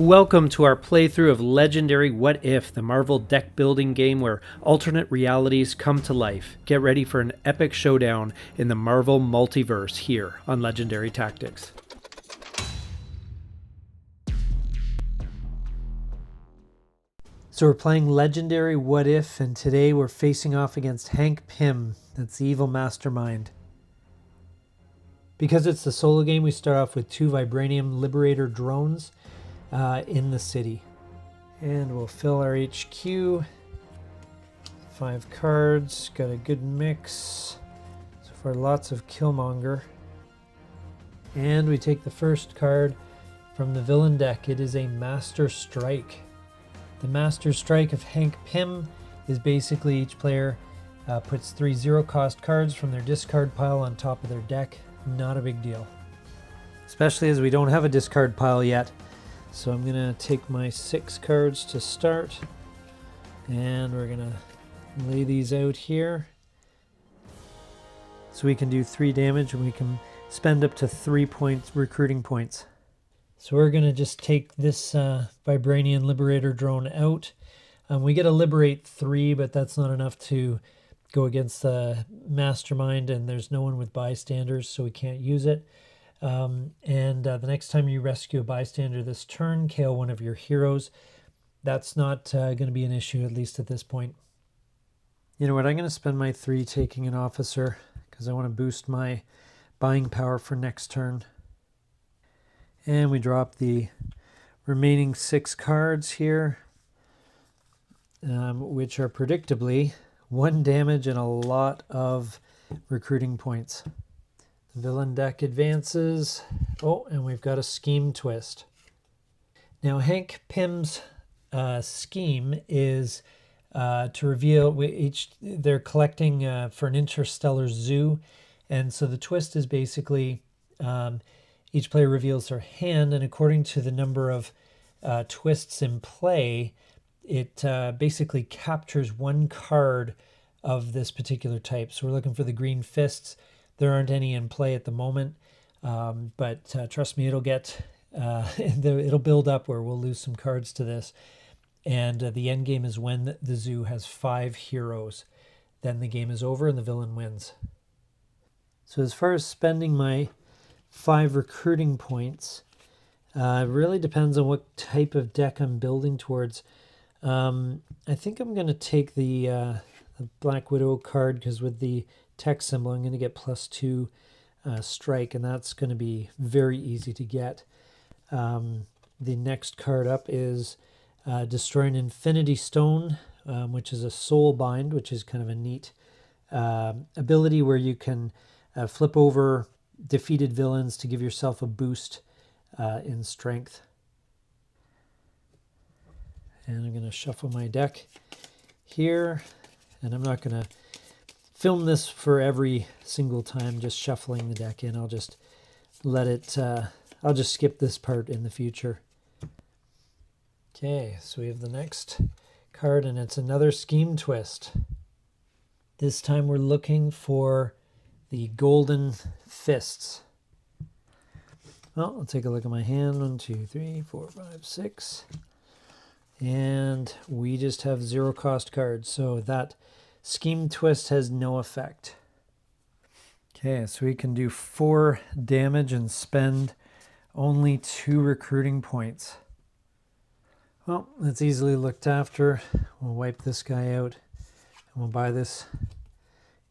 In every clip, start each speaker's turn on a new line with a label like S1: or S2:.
S1: Welcome to our playthrough of Legendary What If, the Marvel deck building game where alternate realities come to life. Get ready for an epic showdown in the Marvel multiverse here on Legendary Tactics. So we're playing Legendary What If, and today we're facing off against Hank Pym. That's the evil mastermind. Because it's the solo game, we start off with 2 Vibranium Liberator drones in the city. And we'll fill our HQ. 5 cards, got a good mix. So far, lots of Killmonger. And we take the first card from the villain deck. It is a Master Strike. The Master Strike of Hank Pym is basically each player puts 3 zero-cost cards from their discard pile on top of their deck. Not a big deal. Especially as we don't have a discard pile yet. So I'm going to take my 6 cards to start. And we're going to lay these out here. So we can do 3 damage and we can spend up to 3 points, recruiting points. So we're going to just take this Vibranium Liberator drone out. We get to liberate 3, but that's not enough to go against the mastermind, and there's no one with bystanders, so we can't use it. The next time you rescue a bystander this turn, KO one of your heroes. That's not going to be an issue, at least at this point. You know what, I'm going to spend my 3 taking an officer, because I want to boost my buying power for next turn. And we drop the remaining 6 cards here, which are predictably 1 damage and a lot of recruiting points. The villain deck advances. Oh, and we've got a scheme twist. Now, Hank Pym's scheme is to reveal they're collecting for an interstellar zoo, and so the twist is basically each player reveals their hand, and according to the number of twists in play, it basically captures 1 card of this particular type. So we're looking for the green fists. There aren't any in play at the moment, but trust me, it'll build up where we'll lose some cards to this. And the end game is when the zoo has 5 heroes. Then the game is over and the villain wins. So as far as spending my 5 recruiting points, it really depends on what type of deck I'm building towards. I think I'm going to take the Black Widow card, because with the tech symbol I'm going to get +2 strike, and that's going to be very easy to get. The next card up is Destroy an Infinity Stone, which is a soul bind, which is kind of a neat ability where you can flip over defeated villains to give yourself a boost in strength. And I'm going to shuffle my deck here, and I'm not going to film this for every single time, just shuffling the deck in. I'll just let it, I'll just skip this part in the future. Okay, so we have the next card, and it's another scheme twist. This time we're looking for the golden fists. Well, I'll take a look at my hand. 1, 2, 3, 4, 5, 6. And we just have 0-cost cards, so that scheme twist has no effect. Okay, so we can do 4 damage and spend only 2 recruiting points. Well, that's easily looked after. We'll wipe this guy out, and we'll buy this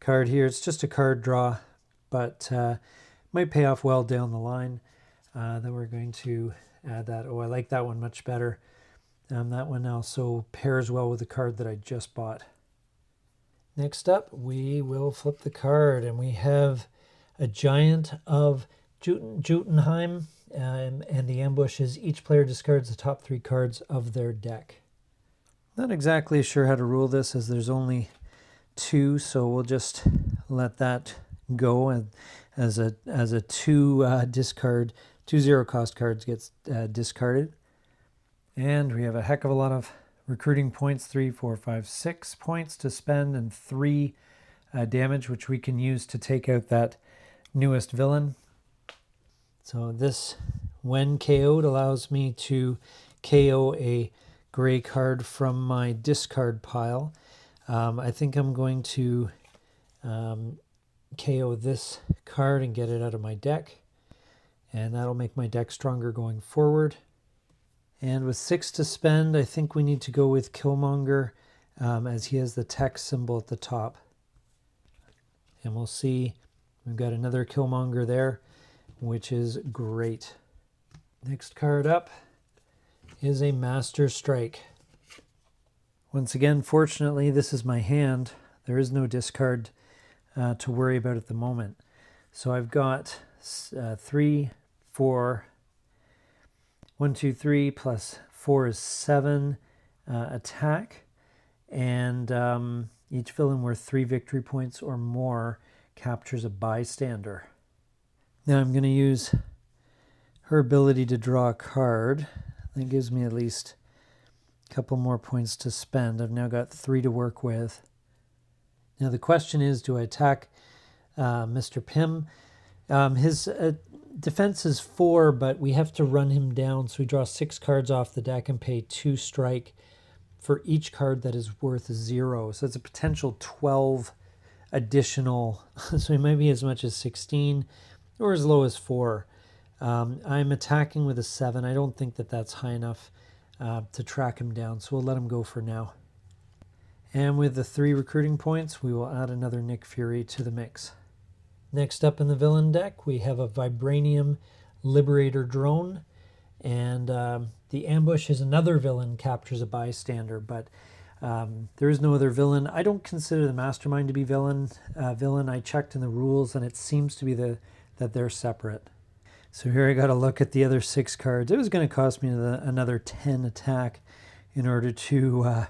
S1: card here. It's just a card draw, but might pay off well down the line. Then we're going to add that. Oh, I like that one much better. That one also pairs well with the card that I just bought. Next up, we will flip the card, and we have a Giant of Jotunheim, and the ambush is each player discards the top 3 cards of their deck. Not exactly sure how to rule this, as there's only 2, so we'll just let that go as a 2 discard. 2 0-cost cards gets discarded. And we have a heck of a lot of recruiting points, 3, 4, 5, 6 points to spend, and 3 damage, which we can use to take out that newest villain. So this, when KO'd, allows me to KO a gray card from my discard pile. I think I'm going to KO this card and get it out of my deck, and that'll make my deck stronger going forward. And with 6 to spend, I think we need to go with Killmonger, as he has the text symbol at the top. And we'll see, we've got another Killmonger there, which is great. Next card up is a Master Strike. Once again, fortunately, this is my hand. There is no discard to worry about at the moment. So I've got 3, 4, 1, 2, 3 plus 4 is 7 attack, and each villain worth 3 victory points or more captures a bystander. Now I'm going to use her ability to draw a card. That gives me at least a couple more points to spend. I've now got 3 to work with. Now the question is, do I attack Mr. Pym? His defense is 4, but we have to run him down, so we draw 6 cards off the deck and pay 2 strike for each card that is worth 0. So it's a potential 12 additional, so it might be as much as 16 or as low as 4. I'm attacking with a 7. I don't think that that's high enough to track him down, so we'll let him go for now. And with the 3 recruiting points, we will add another Nick Fury to the mix. Next up in the villain deck, we have a Vibranium Liberator drone, and the ambush is another villain captures a bystander, but there is no other villain. I don't consider the mastermind to be villain. I checked in the rules, and it seems to be that they're separate. So here I got to look at the other 6 cards. It was going to cost me another 10 attack in order to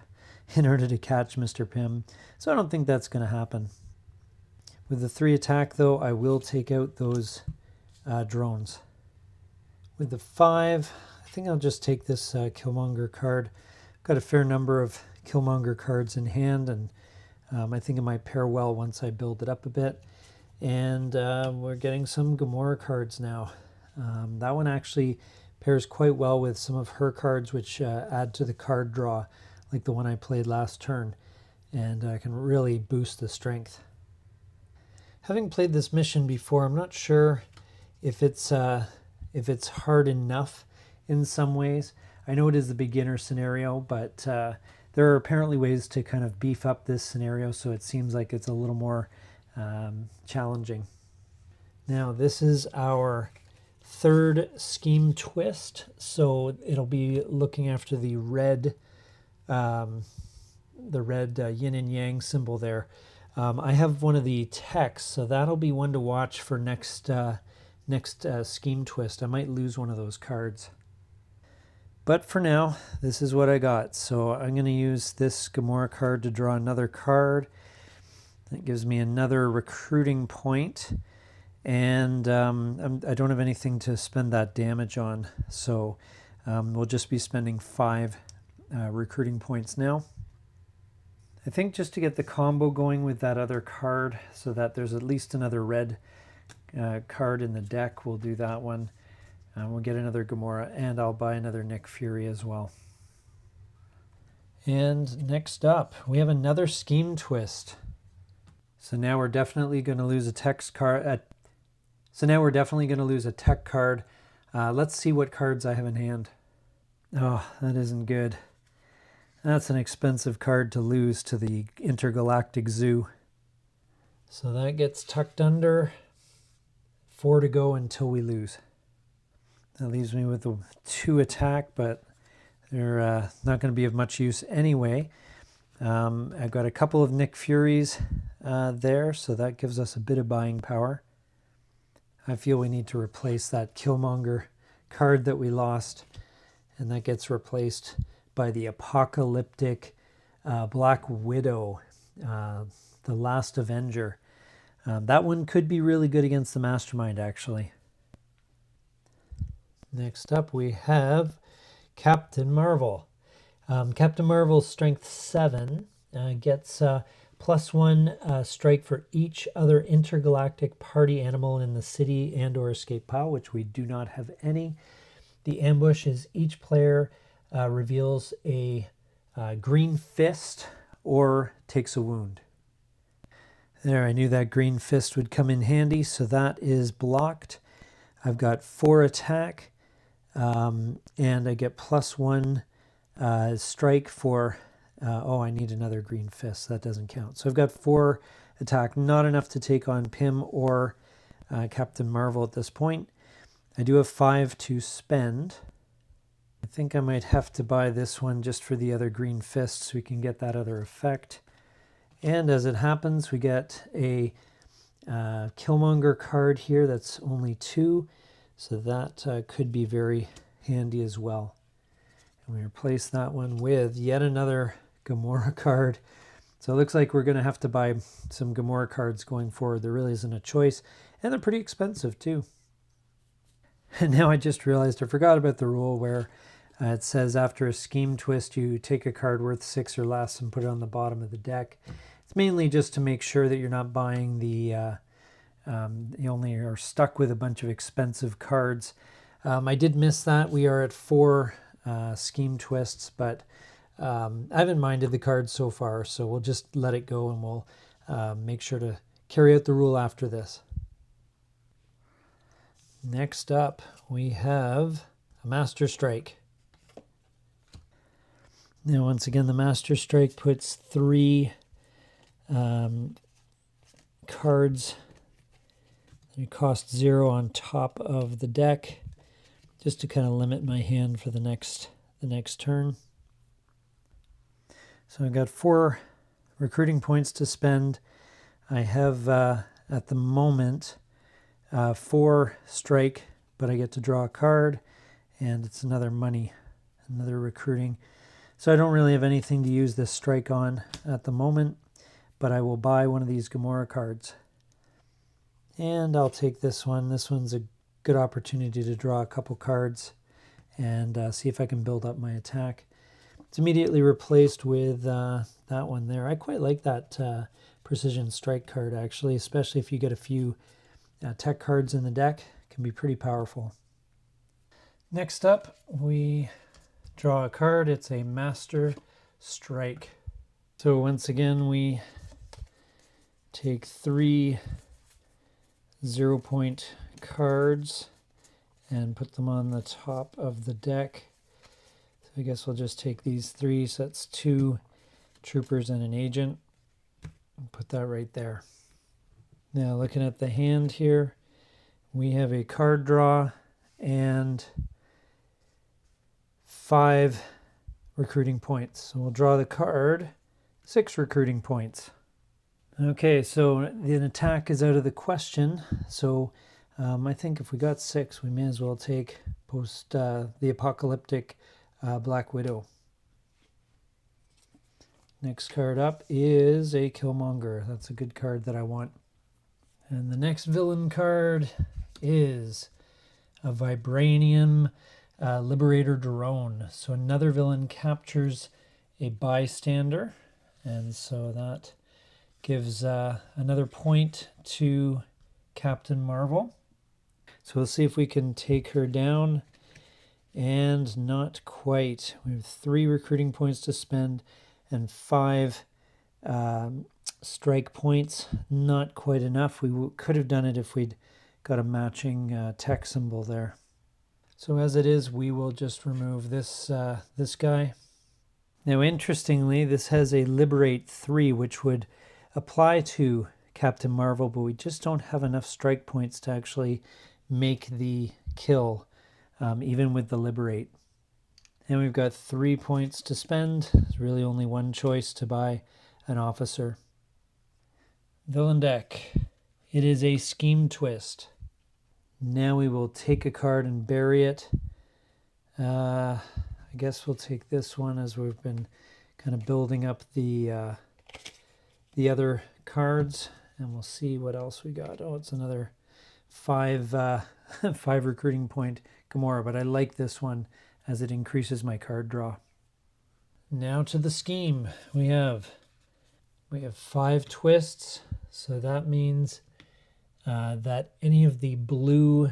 S1: catch Mr. Pym, so I don't think that's going to happen. With the 3 attack, though, I will take out those drones. With the 5, I think I'll just take this Killmonger card. I've got a fair number of Killmonger cards in hand, and I think it might pair well once I build it up a bit. And we're getting some Gamora cards now. That one actually pairs quite well with some of her cards, which add to the card draw, like the one I played last turn, and can really boost the strength. Having played this mission before, I'm not sure if it's hard enough in some ways. I know it is the beginner scenario, but there are apparently ways to kind of beef up this scenario, so it seems like it's a little more challenging. Now, this is our 3rd scheme twist, so it'll be looking after the red yin and yang symbol there. I have one of the techs, so that'll be one to watch for next scheme twist. I might lose one of those cards. But for now, this is what I got. So I'm going to use this Gamora card to draw another card. That gives me another recruiting point. And I don't have anything to spend that damage on. So we'll just be spending 5 recruiting points now. I think just to get the combo going with that other card so that there's at least another red card in the deck, we'll do that one. We'll get another Gamora, and I'll buy another Nick Fury as well. And next up, we have another scheme twist. So now we're definitely going to lose a text card. Tech card. Let's see what cards I have in hand. Oh, that isn't good. That's an expensive card to lose to the Intergalactic Zoo. So that gets tucked under. 4 to go until we lose. That leaves me with a 2 attack, but they're not going to be of much use anyway. I've got a couple of Nick Furies there, so that gives us a bit of buying power. I feel we need to replace that Killmonger card that we lost, and that gets replaced by the apocalyptic Black Widow, the Last Avenger. That one could be really good against the Mastermind, actually. Next up, we have Captain Marvel. Captain Marvel's strength 7 gets +1 strike for each other intergalactic party animal in the city and or escape pile, which we do not have any. The ambush is each player reveals a green fist or takes a wound. There, I knew that green fist would come in handy, so that is blocked. I've got 4 attack, and I get +1 strike for, oh, I need another green fist. That doesn't count. So I've got 4 attack, not enough to take on Pym or Captain Marvel at this point. I do have 5 to spend. I think I might have to buy this one just for the other green fist so we can get that other effect. And as it happens, we get a Killmonger card here that's only 2, so that could be very handy as well. And we replace that one with yet another Gamora card. So it looks like we're going to have to buy some Gamora cards going forward. There really isn't a choice, and they're pretty expensive too. And now I just realized I forgot about the rule where it says after a scheme twist, you take a card worth 6 or less and put it on the bottom of the deck. It's mainly just to make sure that you're not buying the, you only are stuck with a bunch of expensive cards. I did miss that. We are at 4 scheme twists, but I haven't minded the cards so far, so we'll just let it go and we'll make sure to carry out the rule after this. Next up, we have a Master Strike. Now, once again, the Master Strike puts 3 cards that cost 0 on top of the deck, just to kind of limit my hand for the next turn. So I've got 4 recruiting points to spend. I have at the moment 4 strike, but I get to draw a card, and it's another money, another recruiting. So I don't really have anything to use this strike on at the moment, but I will buy one of these Gamora cards. And I'll take this one. This one's a good opportunity to draw a couple cards and see if I can build up my attack. It's immediately replaced with that one there. I quite like that precision strike card, actually, especially if you get a few tech cards in the deck. It can be pretty powerful. Next up, we draw a card. It's a Master Strike. So once again, we take 3 0-point cards and put them on the top of the deck. So I guess we'll just take these 3. So that's 2 troopers and an agent. And put that right there. Now looking at the hand here, we have a card draw and 5 recruiting points. So we'll draw the card, 6 recruiting points. Okay, so an attack is out of the question. So I think if we got 6, we may as well take post the apocalyptic Black Widow. Next card up is a Killmonger. That's a good card that I want. And the next villain card is a Vibranium Liberator Drone. So another villain captures a bystander, and so that gives another point to Captain Marvel. So we'll see if we can take her down, and not quite. We have 3 recruiting points to spend and 5 strike points. Not quite enough. We could have done it if we'd got a matching tech symbol there. So as it is, we will just remove this this guy. Now, interestingly, this has a Liberate 3, which would apply to Captain Marvel, but we just don't have enough strike points to actually make the kill, even with the Liberate. And we've got 3 points to spend. There's really only one choice to buy an officer. Villain deck. It is a Scheme Twist. Now we will take a card and bury it. I guess we'll take this one as we've been kind of building up the other cards, and we'll see what else we got. Oh, it's another 5 5 recruiting point Gamora, but I like this one as it increases my card draw. Now to the scheme. We have 5 twists, so that means that any of the blue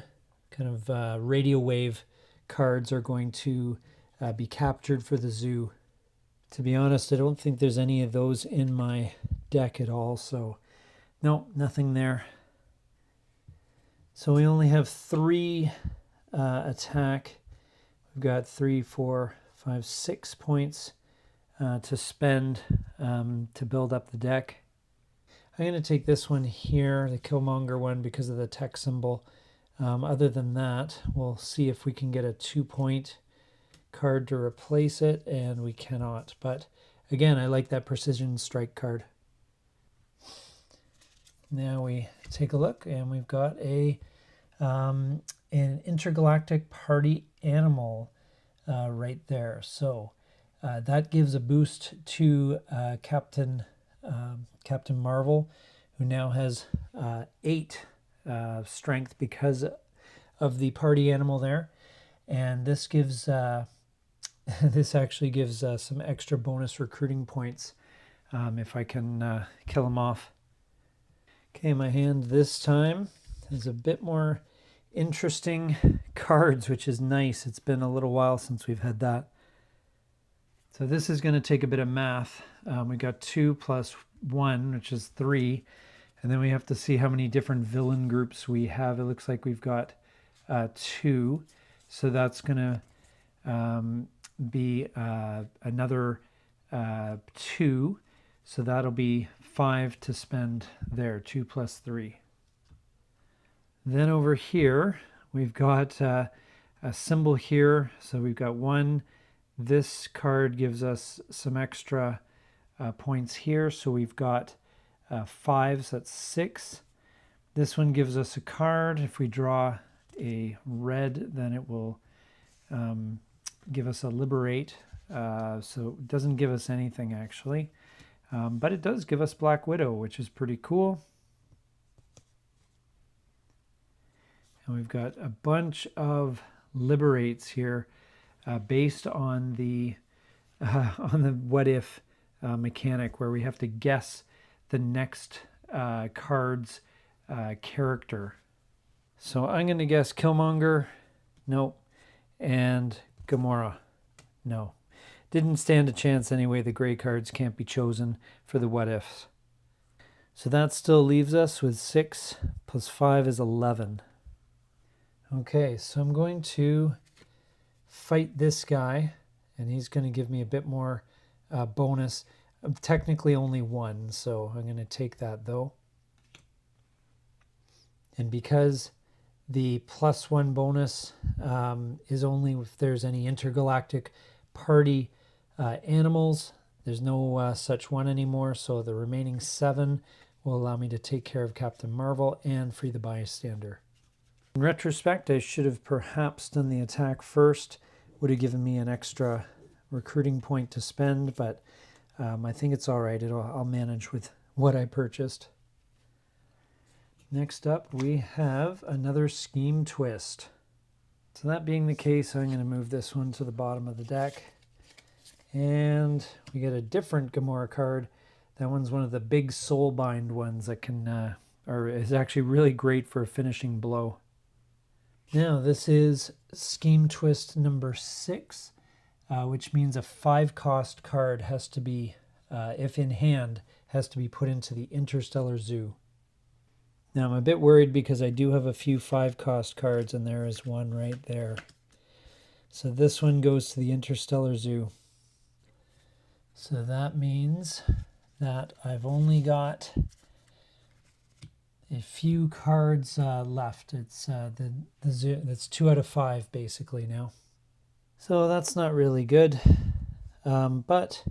S1: kind of radio wave cards are going to be captured for the zoo. To be honest, I don't think there's any of those in my deck at all, so no, nothing there. So we only have 3 attack. We've got 3, 4, 5, 6 points to spend to build up the deck. I'm going to take this one here, the Killmonger one, because of the tech symbol. Other than that, we'll see if we can get a 2-point card to replace it, and we cannot. But again, I like that precision strike card. Now we take a look, and we've got an intergalactic party animal right there. So that gives a boost to Captain Marvel, who now has 8 strength because of the party animal there, and this gives this actually gives some extra bonus recruiting points if I can kill him off. Okay, my hand this time has a bit more interesting cards, which is nice. It's been a little while since we've had that. So this is going to take a bit of math. We got 2 plus 1, which is 3. And then we have to see how many different villain groups we have. It looks like we've got 2. So that's going to be another 2. So that'll be 5 to spend there, 2 plus 3. Then over here, we've got a symbol here. So we've got 1. This card gives us some extra points here. So we've got 5, so that's 6. This one gives us a card. If we draw a red, then it will give us a liberate. So it doesn't give us anything actually. But it does give us Black Widow, which is pretty cool. And we've got a bunch of liberates here based on the what if mechanic, where we have to guess the next card's character. So I'm going to guess Killmonger, no, and Gamora, no. Didn't stand a chance anyway. The gray cards can't be chosen for the what ifs. So that still leaves us with 6 plus 5 is 11. Okay, so I'm going to fight this guy, and he's going to give me a bit more bonus. Technically only 1, so I'm going to take that though. And because the plus 1 bonus is only if there's any intergalactic party animals, there's no such one anymore, so the remaining 7 will allow me to take care of Captain Marvel and free the bystander. In retrospect, I should have perhaps done the attack first. Would have given me an extra recruiting point to spend, but I think it's all right. I'll manage with what I purchased. Next up, we have another scheme twist. So that being the case, I'm going to move this one to the bottom of the deck. And we get a different Gamora card. That one's one of the big soulbind ones that can, or is actually really great for a finishing blow. Now this is scheme twist number 6, which means a 5-cost card has to be, if in hand, has to be put into the Interstellar Zoo. Now I'm a bit worried because I do have a few 5-cost cards, and there is one right there. So this one goes to the Interstellar Zoo. So that means that I've only got a few cards left. It's the zoo. That's 2 out of 5 basically now. So that's not really good, but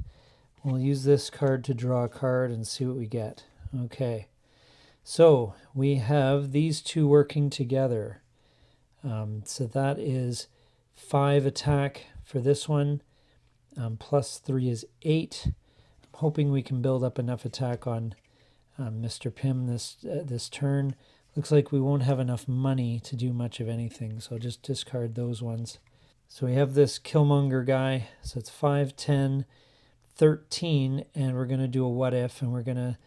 S1: we'll use this card to draw a card and see what we get. Okay, so we have these 2 working together. So that is 5 attack for this one. Plus 3 is 8. I'm hoping we can build up enough attack on Mr. Pym this turn. Looks like we won't have enough money to do much of anything, so I'll just discard those ones. So we have this Killmonger guy, so it's 5, 10, 13, and we're going to do a what if, and we're going to,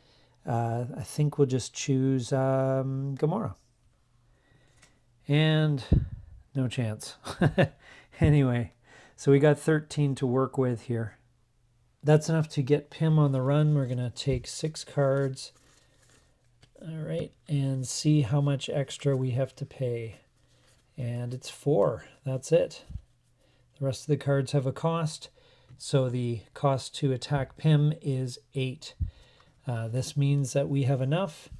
S1: I think we'll just choose Gamora. And no chance. Anyway, So we got 13 to work with here. That's enough to get Pym on the run. We're going to take 6 cards. All right, and see how much extra we have to pay. And it's 4. That's it. The rest of the cards have a cost. So the cost to attack Pym is 8. This means that we have enough.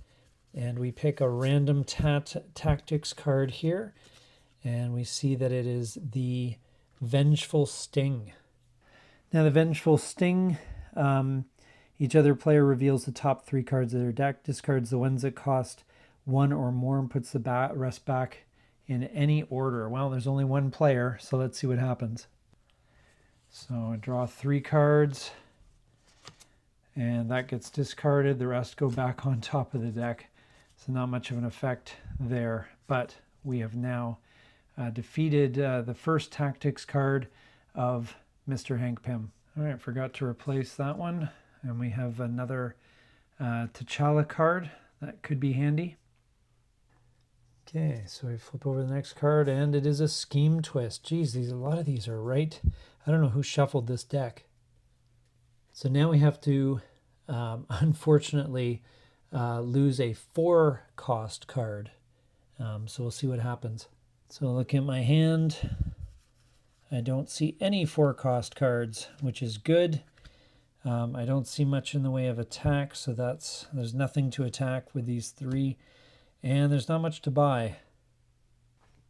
S1: And we pick a random tactics card here. And we see that it is the Vengeful Sting. Now the Vengeful Sting, each other player reveals the top 3 cards of their deck, discards the ones that cost 1 or more, and puts the rest back in any order. Well, there's only one player, so let's see what happens. So I draw 3 cards, and that gets discarded. The rest go back on top of the deck. So not much of an effect there, but we have now defeated the first tactics card of Mr. Hank Pym. All right, forgot to replace that one. And we have another T'Challa card. That could be handy. Okay, so we flip over the next card, and it is a Scheme Twist. Geez, a lot of these are right. I don't know who shuffled this deck. So now we have to, unfortunately, lose a 4-cost card. So we'll see what happens. So look at my hand. I don't see any 4-cost cards, which is good. I don't see much in the way of attack, so there's nothing to attack with these 3. And there's not much to buy. I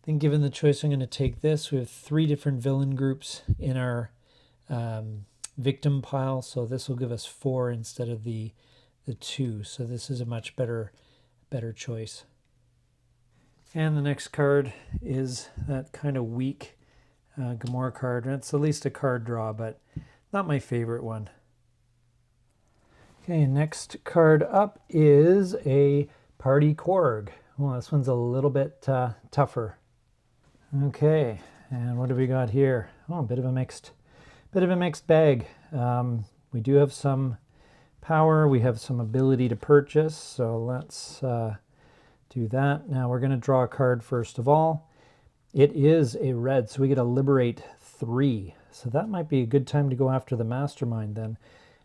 S1: think given the choice, I'm going to take this. We have 3 different villain groups in our victim pile, so this will give us 4 instead of the 2. So this is a much better choice. And the next card is that kind of weak Gamora card. It's at least a card draw, but not my favorite one. Okay, next card up is a Party Korg. Well, this one's a little bit tougher. Okay, and what do we got here? Oh, a bit of a mixed bag. We do have some power. We have some ability to purchase. So let's do that. Now we're going to draw a card first of all. It is a red, so we get to liberate 3. So that might be a good time to go after the mastermind then,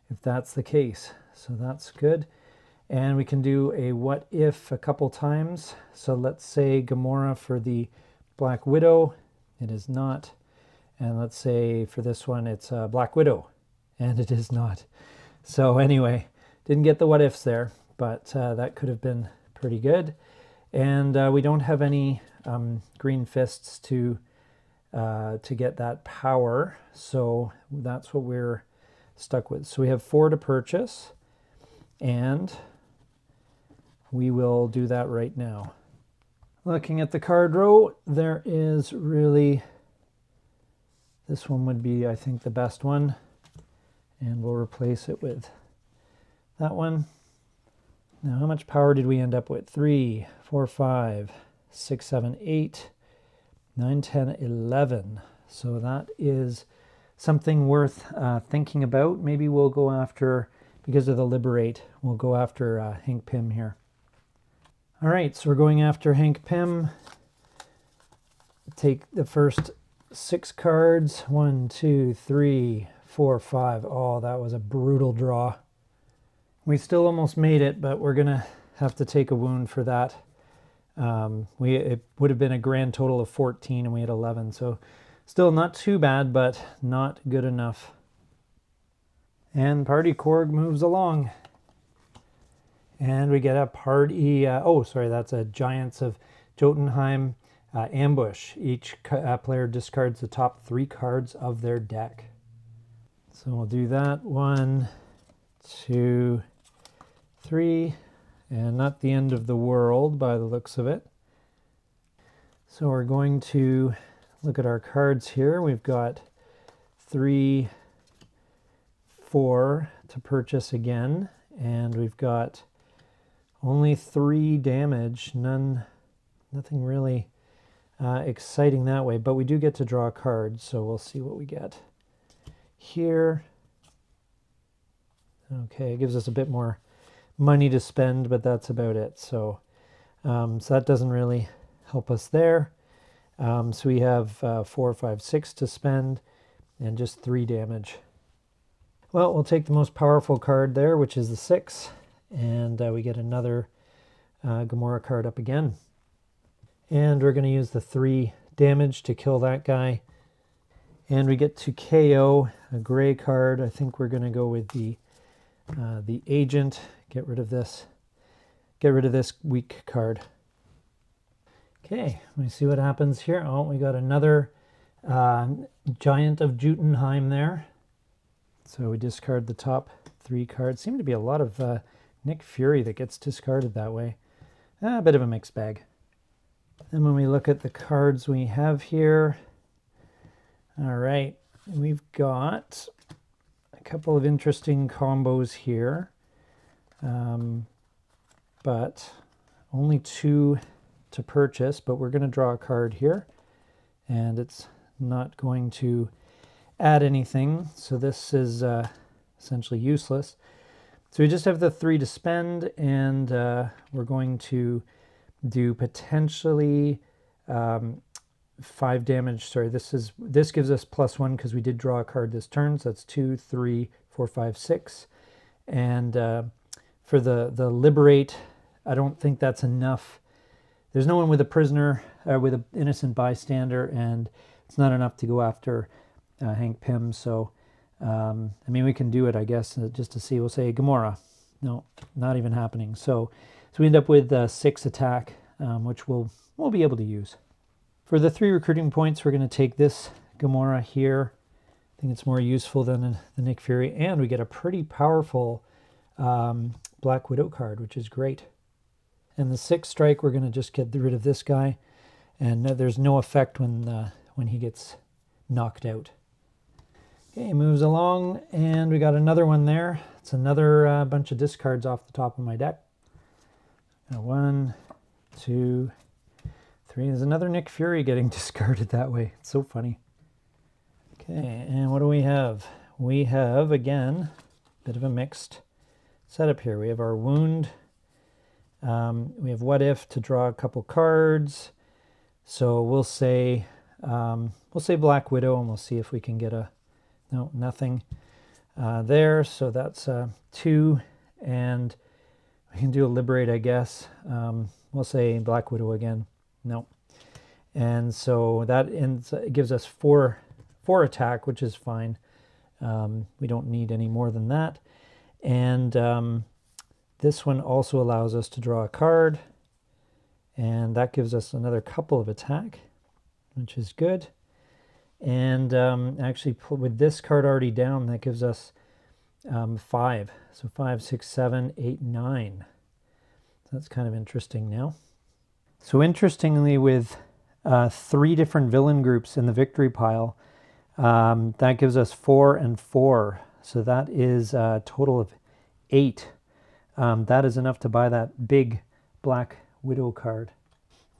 S1: if that's the case. So that's good. And we can do a what if a couple times. So let's say Gamora for the Black Widow. It is not. And let's say for this one it's Black Widow. And it is not. So anyway, didn't get the what ifs there, but that could have been pretty good. And we don't have any green fists to get that power. So that's what we're stuck with. So we have 4 to purchase. And we will do that right now. Looking at the card row, there is really, this one would be, I think, the best one. And we'll replace it with that one. Now, how much power did we end up with? 3, 4, 5, 6, 7, 8, 9, 10, 11. So that is something worth thinking about. Maybe we'll go after, because of the Liberate, we'll go after Hank Pym here. All right, so we're going after Hank Pym. Take the first 6 cards. 1, 2, 3, 4, 5. Oh, that was a brutal draw. We still almost made it, but we're going to have to take a wound for that. It would have been a grand total of 14, and we had 11. So still not too bad, but not good enough. And Party Korg moves along. And we get a party, that's a Giants of Jotunheim ambush. Each player discards the top 3 cards of their deck. So we'll do that. 1, 2, 3. And not the end of the world by the looks of it. So we're going to look at our cards here. We've got 3, 4 to purchase again. And we've got only 3 damage, nothing really exciting that way, but we do get to draw a card, so we'll see what we get here. Okay, it gives us a bit more money to spend, but that's about it. So, so that doesn't really help us there. So we have 4, 5, 6 to spend, and just 3 damage. Well, we'll take the most powerful card there, which is the 6, and we get another Gamora card up again. And we're going to use the 3 damage to kill that guy. And we get to KO a gray card. I think we're going to go with the agent. Get rid of this. Get rid of this weak card. Okay, let me see what happens here. Oh, we got another Giant of Jotunheim there. So we discard the top 3 cards. Seem to be a lot of Nick Fury that gets discarded that way. A bit of a mixed bag. And when we look at the cards we have here, all right, we've got a couple of interesting combos here, but only 2 to purchase, but we're going to draw a card here, and it's not going to add anything, so this is essentially useless. So we just have the 3 to spend, and we're going to do potentially 5 damage. Sorry, this gives us +1 because we did draw a card this turn, so that's 2, 3, 4, 5, 6. And for the liberate, I don't think that's enough. There's no one with a prisoner, with an innocent bystander, and it's not enough to go after Hank Pym. So, I mean, we can do it, I guess, just to see. We'll say Gamora. No, not even happening. So we end up with 6 attack, which we'll be able to use. For the 3 recruiting points, we're going to take this Gamora here. I think it's more useful than the Nick Fury, and we get a pretty powerful Black Widow card, which is great. And the 6 strike, we're going to just get rid of this guy, and there's no effect when he gets knocked out. Okay, moves along, and we got another one there. It's another bunch of discards off the top of my deck. 1, 2, 3. There's another Nick Fury getting discarded that way. It's so funny. Okay, and what do we have? We have, again, a bit of a mixed setup here. We have our wound. We have what if to draw a couple cards. So we'll say Black Widow, and we'll see if we can get no, nothing there. So that's 2, and we can do a liberate, I guess. We'll say Black Widow again. No. And so that gives us 4 attack, which is fine. We don't need any more than that. And this one also allows us to draw a card, and that gives us another couple of attack, which is good. And actually, with this card already down, that gives us 5. So 5, 6, 7, 8, 9. So that's kind of interesting now. So interestingly, with 3 different villain groups in the victory pile, that gives us 4 and 4. So that is a total of 8. That is enough to buy that big Black Widow card.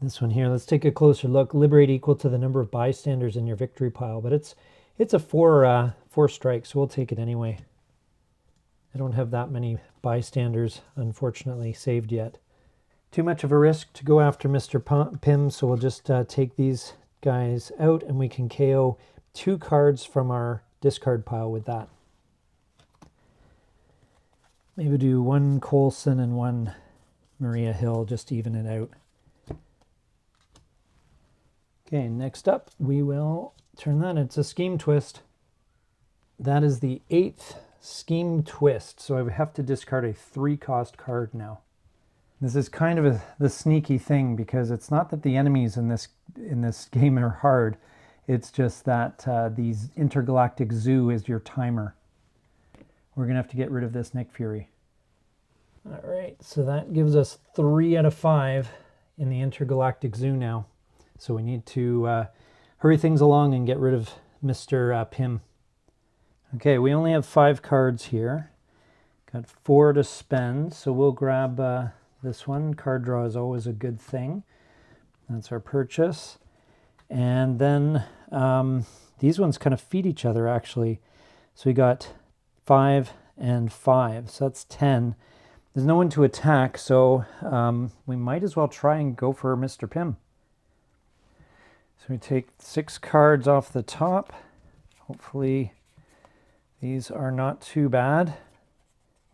S1: This one here, let's take a closer look. Liberate equal to the number of bystanders in your victory pile, but it's a 4 strike, so we'll take it anyway. I don't have that many bystanders, unfortunately, saved yet. Too much of a risk to go after Mr. Pym, so we'll just take these guys out, and we can KO 2 cards from our discard pile with that. Maybe do 1 Coulson and 1 Maria Hill, just to even it out. Okay, next up, we will turn that into Scheme Twist. That is the 8th Scheme Twist, so I would have to discard a 3-cost card now. This is kind of the sneaky thing, because it's not that the enemies in this game are hard. It's just that these Intergalactic Zoo is your timer. We're going to have to get rid of this Nick Fury. All right, so that gives us 3 out of 5 in the Intergalactic Zoo now. So we need to hurry things along and get rid of Mr. Pym. Okay, we only have 5 cards here. Got 4 to spend, so we'll grab this one. Card draw is always a good thing. That's our purchase. And then these ones kind of feed each other, actually. So we got 5 and 5, so that's 10. There's no one to attack, so we might as well try and go for Mr. Pym. So we take 6 cards off the top. Hopefully these are not too bad.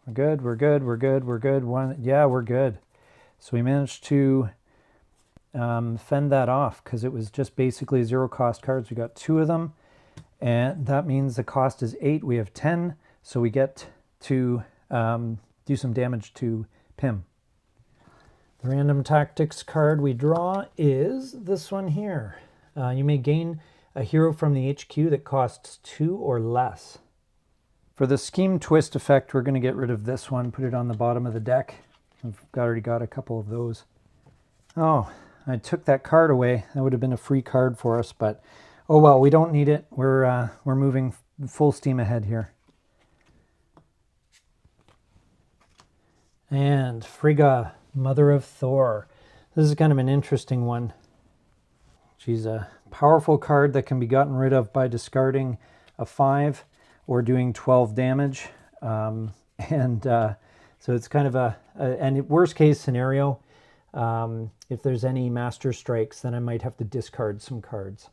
S1: We're good, we're good, we're good, we're good. Yeah, we're good. So we managed to fend that off because it was just basically 0 cost cards. We got 2 of them, and that means the cost is 8. We have 10, so we get to do some damage to Pym. The random tactics card we draw is this one here. You may gain a hero from the HQ that costs 2 or less. For the scheme twist effect, we're going to get rid of this one, put it on the bottom of the deck. I've already got a couple of those. Oh, I took that card away. That would have been a free card for us, but oh well, we don't need it. We're moving full steam ahead here. And Frigga, Mother of Thor. This is kind of an interesting one. She's a powerful card that can be gotten rid of by discarding a 5 or doing 12 damage. So it's kind of and worst case scenario, if there's any master strikes, then I might have to discard some cards.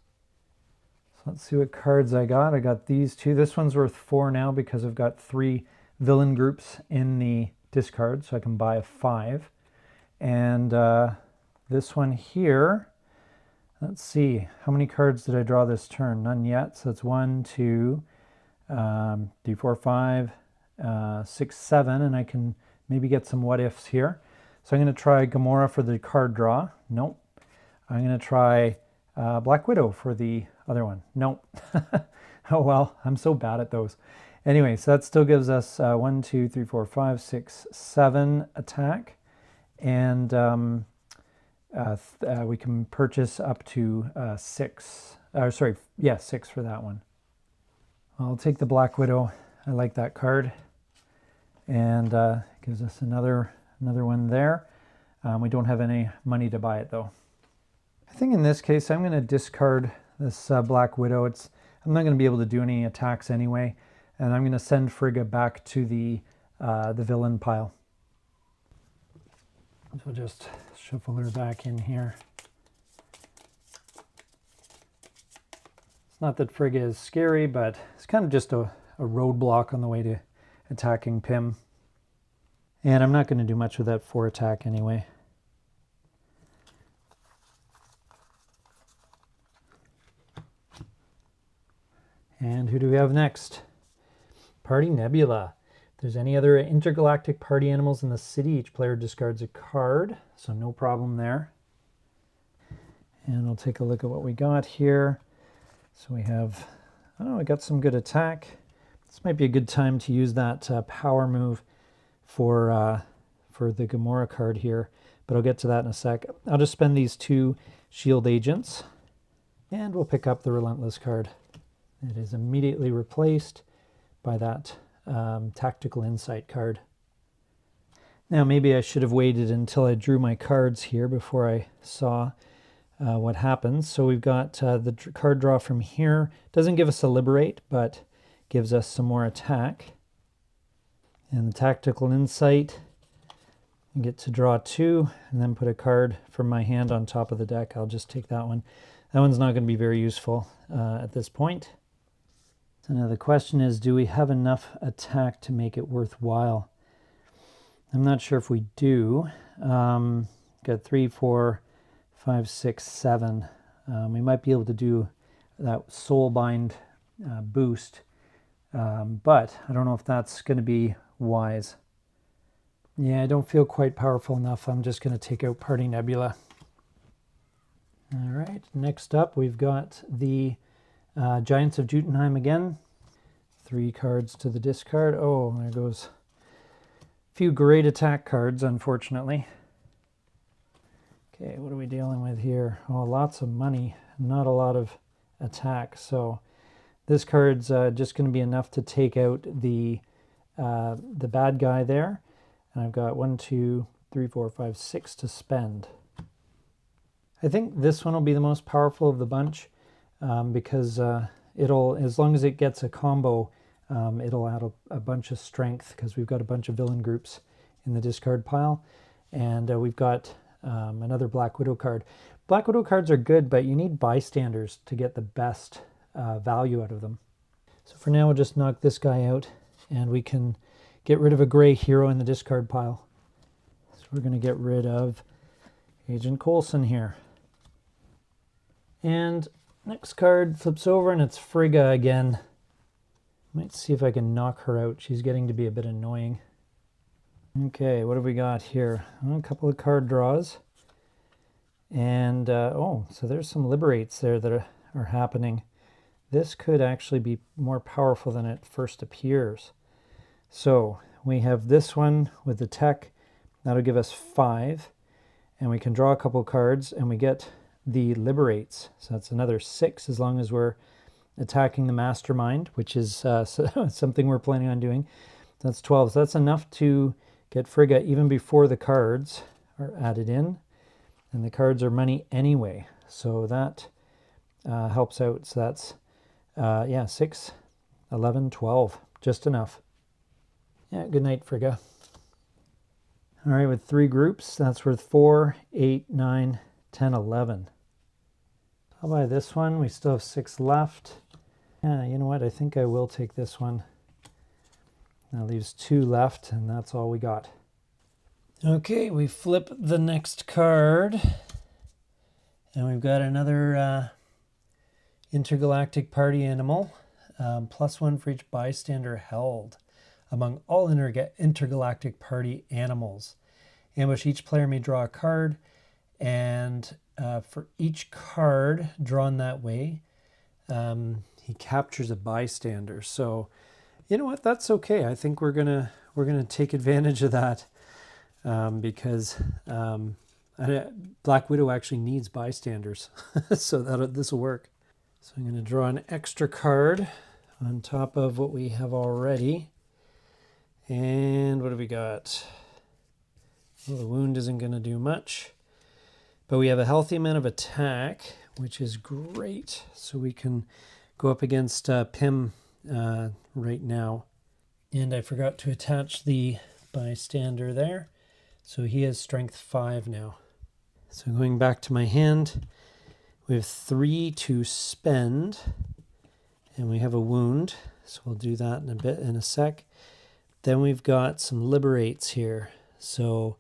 S1: So let's see what cards I got. I got these 2. This one's worth 4 now because I've got 3 villain groups in the discard, so I can buy a 5. And this one here, let's see, how many cards did I draw this turn? None yet. So it's 1, 2, 3, 4, 5, 6, 7, and I can maybe get some what ifs here. So I'm going to try Gamora for the card draw. Nope. I'm going to try Black Widow for the other one. Nope. Oh well, I'm so bad at those. Anyway, so that still gives us 1, 2, 3, 4, 5, 6, 7 attack. And we can purchase up to 6. Sorry, yeah, 6 for that one. I'll take the Black Widow. I like that card. And gives us another one there. We don't have any money to buy it though. I think in this case I'm going to discard this Black Widow. I'm not going to be able to do any attacks anyway, and I'm going to send Frigga back to the villain pile. So we'll just shuffle her back in here. It's not that Frigga is scary, but it's kind of just a roadblock on the way to attacking Pym. And I'm not going to do much with that 4 attack anyway. And who do we have next? Party Nebula. If there's any other intergalactic party animals in the city, each player discards a card, so no problem there. And we'll take a look at what we got here. So we have, we got some good attack. This might be a good time to use that power move for the Gamora card here, but I'll get to that in a sec. I'll just spend these 2 shield agents, and we'll pick up the Relentless card. It is immediately replaced by that Tactical Insight card. Now maybe I should have waited until I drew my cards here before I saw what happens. So we've got the card draw from here. Doesn't give us a Liberate, but gives us some more attack. And the Tactical Insight, I get to draw 2 and then put a card from my hand on top of the deck. I'll just take that one. That one's not going to be very useful at this point. So now the question is, do we have enough attack to make it worthwhile? I'm not sure if we do. Got 3, 4, 5, 6, 7. We might be able to do that Soulbind boost, but I don't know if that's going to be wise. Yeah, I don't feel quite powerful enough. I'm just going to take out Party Nebula. All right, next up we've got the Giants of Jotunheim again. 3 cards to the discard. Oh, there goes a few great attack cards, unfortunately. Okay, what are we dealing with here? Oh, lots of money, not a lot of attack. So this card's just going to be enough to take out the bad guy there. And I've got 1, 2, 3, 4, 5, 6 to spend. I think this one will be the most powerful of the bunch because it'll, as long as it gets a combo, it'll add a bunch of strength because we've got a bunch of villain groups in the discard pile. And we've got another Black Widow card. Black Widow cards are good, but you need bystanders to get the best value out of them. So for now, we'll just knock this guy out, and we can get rid of a gray hero in the discard pile. So we're going to get rid of Agent Coulson here. And next card flips over, and it's Frigga again. Might see if I can knock her out. She's getting to be a bit annoying. Okay, what have we got here? A couple of card draws. And, oh, so there's some liberates there that are happening. This could actually be more powerful than it first appears. So we have this one with the tech. That'll give us 5. And we can draw a couple cards, and we get the liberates. So that's another 6 as long as we're attacking the mastermind, which is something we're planning on doing. That's 12. So that's enough to get Frigga even before the cards are added in. And the cards are money anyway. So that helps out. So that's, 6, 11, 12. Just enough. Yeah, good night, Frigga. All right, with 3 groups, that's worth 4, 8, 9, 10, 11. I'll buy this one. We still have 6 left. Yeah, you know what? I think I will take this one. That leaves 2 left, and that's all we got. Okay, we flip the next card, and we've got another intergalactic party animal. +1 for each bystander held among all intergalactic party animals. Ambush, each player may draw a card, and for each card drawn that way, he captures a bystander. So, you know what? That's okay. I think we're gonna take advantage of that because Black Widow actually needs bystanders, so this will work. So I'm going to draw an extra card on top of what we have already. And what have we got? Well, the wound isn't going to do much, but we have a healthy amount of attack, which is great. So we can go up against Pym right now. And I forgot to attach the bystander there. So he has strength 5 now. So going back to my hand, we have 3 to spend, and we have a wound. So we'll do that in a sec. Then we've got some liberates here. So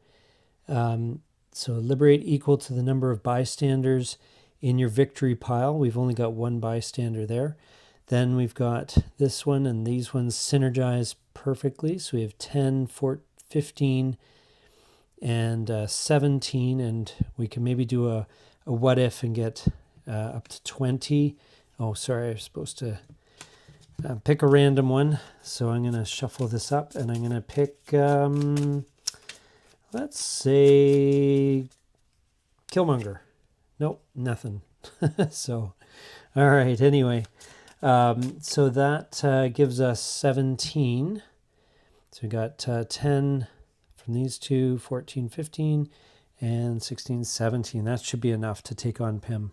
S1: liberate equal to the number of bystanders in your victory pile. We've only got 1 bystander there. Then we've got this one, and these ones synergize perfectly. So we have 10, 14, 15, and 17, and we can maybe do a what if and get up to 20. Oh, sorry, I was supposed to pick a random one. So I'm going to shuffle this up, and I'm going to pick, let's say, Killmonger. Nope, nothing. So, all right, anyway. So that gives us 17. So we got 10 from these two, 14, 15, and 16, 17. That should be enough to take on Pym.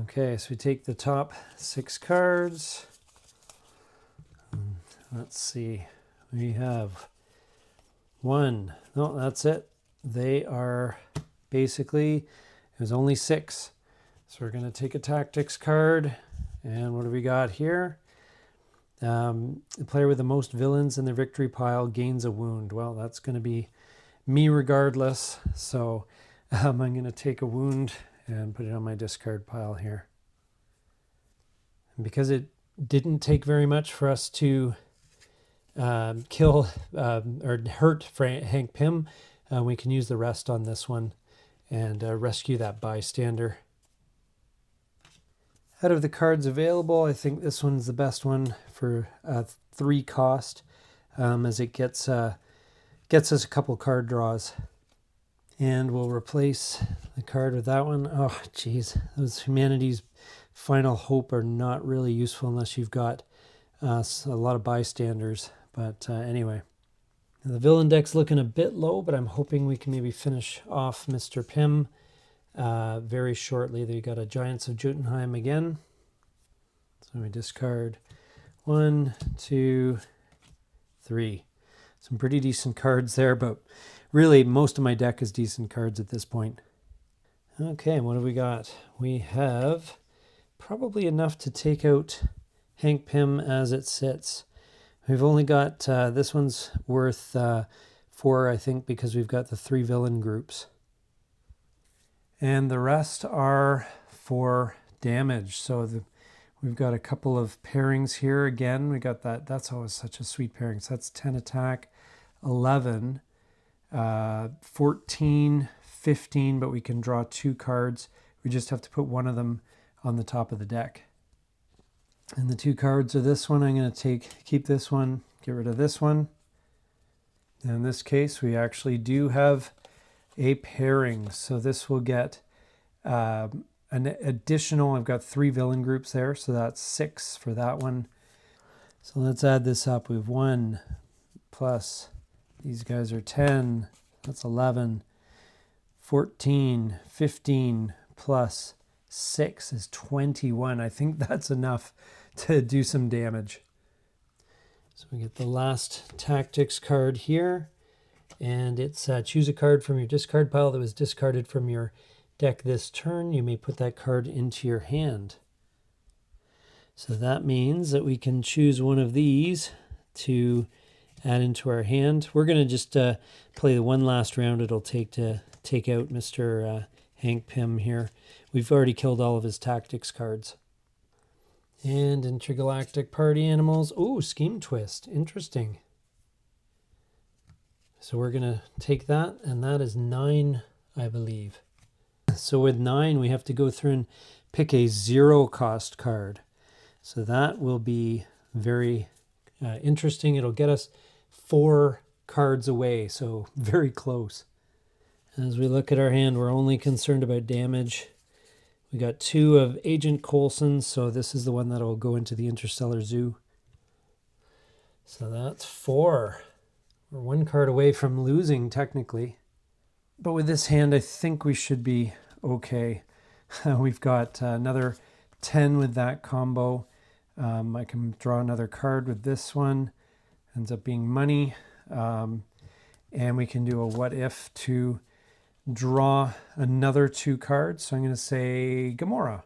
S1: Okay, so we take the top 6 cards. Let's see. We have 1. No, that's it. They are basically, it was only 6. So we're going to take a tactics card. And what do we got here? The player with the most villains in their victory pile gains a wound. Well, that's going to be me regardless. So I'm going to take a wound and put it on my discard pile here. And because it didn't take very much for us to kill or hurt Hank Pym, we can use the rest on this one and rescue that bystander. Out of the cards available, I think this one's the best one for 3 cost, as it gets us a couple card draws. And we'll replace the card with that one. Oh, geez. Those Humanity's Final Hope are not really useful unless you've got a lot of bystanders. But anyway, the villain deck's looking a bit low, but I'm hoping we can maybe finish off Mr. Pym very shortly. They got a Giants of Jotunheim again. So we discard 1, 2, 3. Some pretty decent cards there, but really most of my deck is decent cards at this point. Okay, what have we got? We have probably enough to take out Hank Pym as it sits. We've only got, this one's worth 4, I think, because we've got the 3 villain groups. And the rest are for damage. So we've got a couple of pairings here. Again, we got that. That's always such a sweet pairing. So that's 10 attack, 11, 14, 15, but we can draw 2 cards. We just have to put one of them on the top of the deck. And the 2 cards are this one. I'm going to keep this one, get rid of this one. And in this case, we actually do have a pairing. So this will get an additional, I've got 3 villain groups there, so that's 6 for that one. So let's add this up. We have 1 plus, these guys are 10, that's 11, 14, 15 plus 6 is 21. I think that's enough to do some damage. So we get the last tactics card here, and it's choose a card from your discard pile that was discarded from your deck this turn. You may put that card into your hand. So that means that we can choose one of these to add into our hand. We're going to just play the one last round it'll take to take out Mr. Hank Pym here. We've already killed all of his tactics cards. And intergalactic party animals. Oh, scheme twist. Interesting. So we're going to take that, and that is 9, I believe. So with 9, we have to go through and pick a 0 cost card. So that will be very interesting. It'll get us 4 cards away, so very close. As we look at our hand, we're only concerned about damage. We got 2 of Agent Coulson, so this is the one that will go into the Interstellar Zoo. So that's 4. We're 1 card away from losing, technically. But with this hand, I think we should be okay. We've got another 10 with that combo. I can draw another card with this one. Ends up being money. And we can do a what if to draw another 2 cards. So I'm going to say Gamora,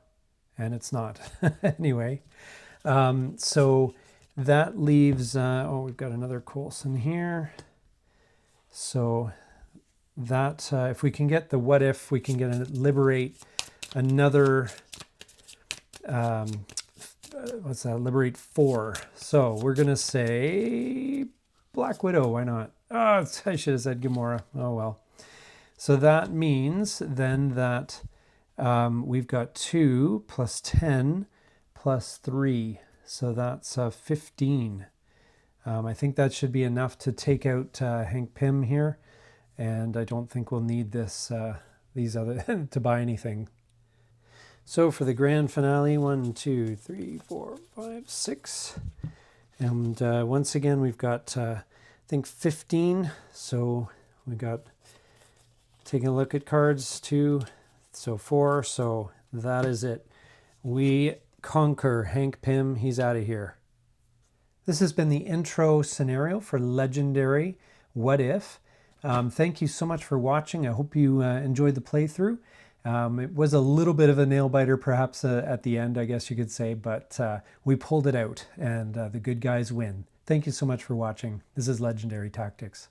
S1: and it's not. Anyway, so that leaves, we've got another Coulson here. So that, if we can get the what if, we can get liberate another, what's that, liberate 4. So we're going to say Black Widow, why not? Oh, I should have said Gamora. Oh, well. So that means then that we've got 2 plus 10 plus 3. So that's 15. I think that should be enough to take out Hank Pym here. And I don't think we'll need this, these other to buy anything. So for the grand finale, 1, 2, 3, 4, 5, 6. And once again, we've got, I think, 15. So we got, taking a look at cards, 2, so 4. So that is it. We conquer Hank Pym. He's out of here. This has been the intro scenario for Legendary What If. Thank you so much for watching. I hope you enjoyed the playthrough. It was a little bit of a nail biter perhaps at the end, I guess you could say, but we pulled it out and the good guys win. Thank you so much for watching. This is Legendary Tactics.